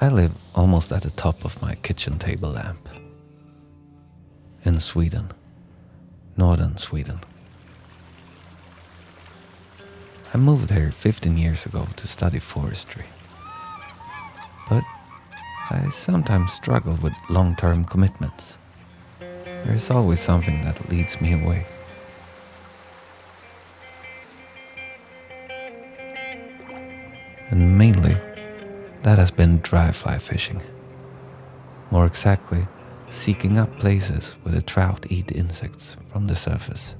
I live almost at the top of my kitchen table lamp. In Sweden, northern Sweden. I moved here 15 years ago to study forestry. But I sometimes struggle with long-term commitments. There is always something that leads me away. And mainly, that has been dry fly fishing. More exactly, seeking up places where the trout eat insects from the surface.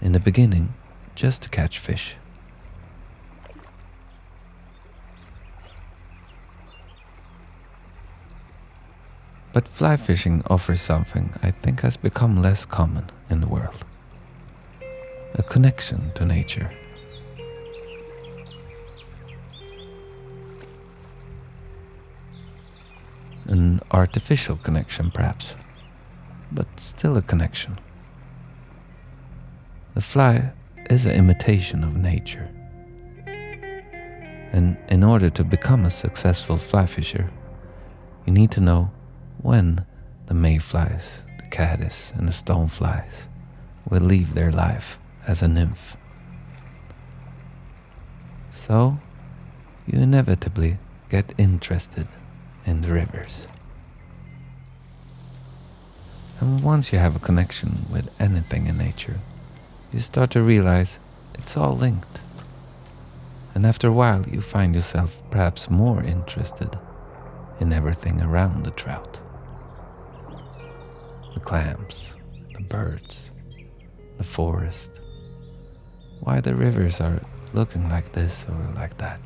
In the beginning, just to catch fish. But fly fishing offers something I think has become less common in the world. A connection to nature. An artificial connection perhaps, but still a connection. The fly is an imitation of nature. And in order to become a successful fly fisher, you need to know when the mayflies, the caddis and the stoneflies will leave their life as a nymph. So you inevitably get interested in the rivers. And once you have a connection with anything in nature, you start to realize it's all linked. And after a while you find yourself perhaps more interested in everything around the trout. The clams, the birds, the forest, why the rivers are looking like this or like that.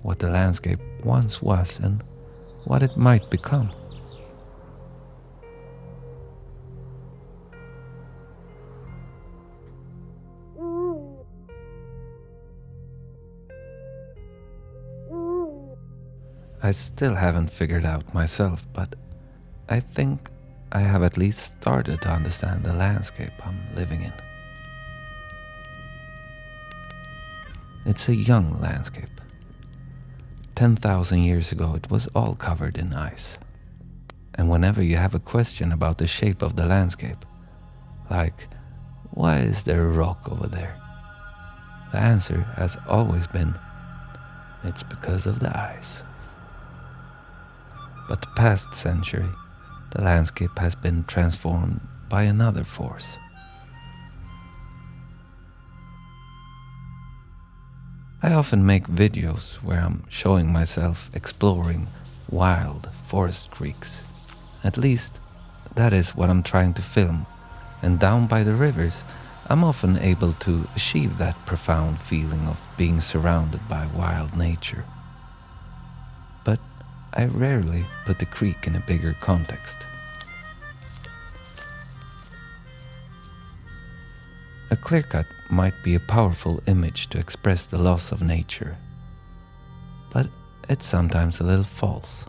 What the landscape once was and what it might become. I still haven't figured out myself, but I think I have at least started to understand the landscape I'm living in. It's a young landscape. 10,000 years ago it was all covered in ice. And whenever you have a question about the shape of the landscape, like, why is there a rock over there? The answer has always been, it's because of the ice. But the past century, the landscape has been transformed by another force. I often make videos where I'm showing myself exploring wild forest creeks. At least, that is what I'm trying to film. And down by the rivers, I'm often able to achieve that profound feeling of being surrounded by wild nature. But I rarely put the creek in a bigger context. A clear cut might be a powerful image to express the loss of nature, but it's sometimes a little false.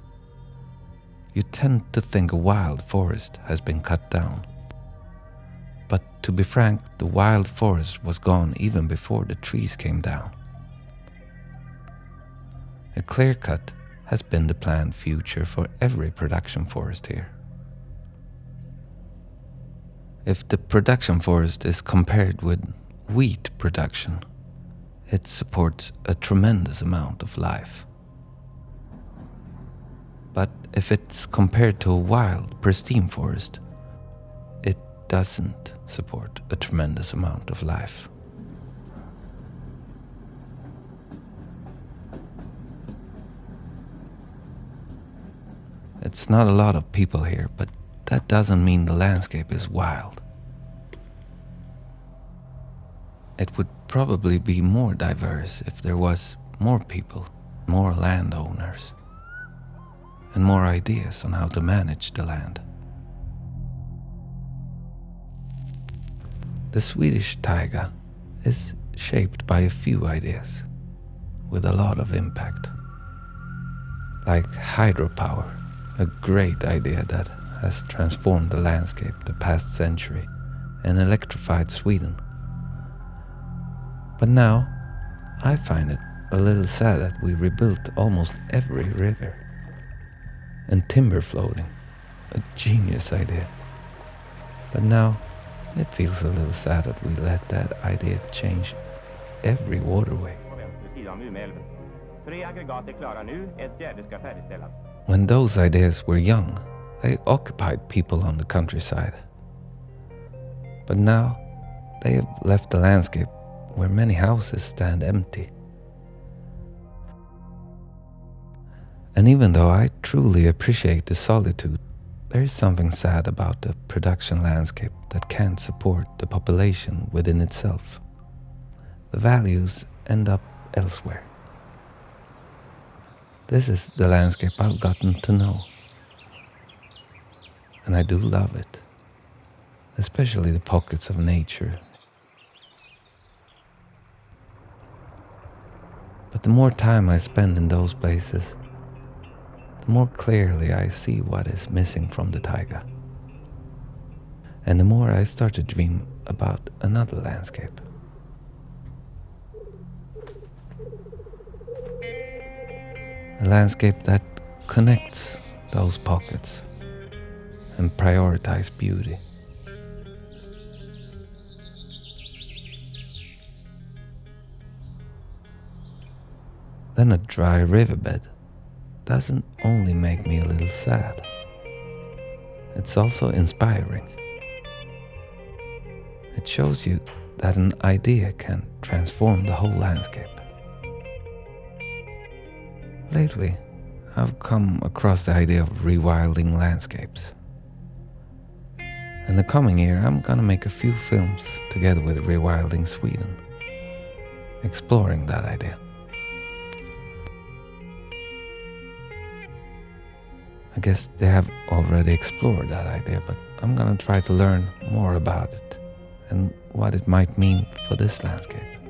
You tend to think a wild forest has been cut down. But to be frank, the wild forest was gone even before the trees came down. A clear cut has been the planned future for every production forest here. If the production forest is compared with wheat production, it supports a tremendous amount of life. But if it's compared to a wild, pristine forest, it doesn't support a tremendous amount of life. It's not a lot of people here, but that doesn't mean the landscape is wild. It would probably be more diverse if there was more people, more landowners, and more ideas on how to manage the land. The Swedish Taiga is shaped by a few ideas with a lot of impact. Like hydropower, a great idea that has transformed the landscape the past century and electrified Sweden. But now, I find it a little sad that we rebuilt almost every river. And timber floating, a genius idea. But now, it feels a little sad that we let that idea change every waterway. When those ideas were young, they occupied people on the countryside. But now, they have left the landscape where many houses stand empty. And even though I truly appreciate the solitude, there is something sad about the production landscape that can't support the population within itself. The values end up elsewhere. This is the landscape I've gotten to know. And I do love it, especially the pockets of nature. But the more time I spend in those places, the more clearly I see what is missing from the taiga. And the more I start to dream about another landscape. A landscape that connects those pockets and prioritizes beauty. Then a dry riverbed doesn't only make me a little sad, it's also inspiring. It shows you that an idea can transform the whole landscape. Lately, I've come across the idea of rewilding landscapes. In the coming year, I'm gonna make a few films together with Rewilding Sweden, exploring that idea. I guess they have already explored that idea, but I'm gonna try to learn more about it and what it might mean for this landscape.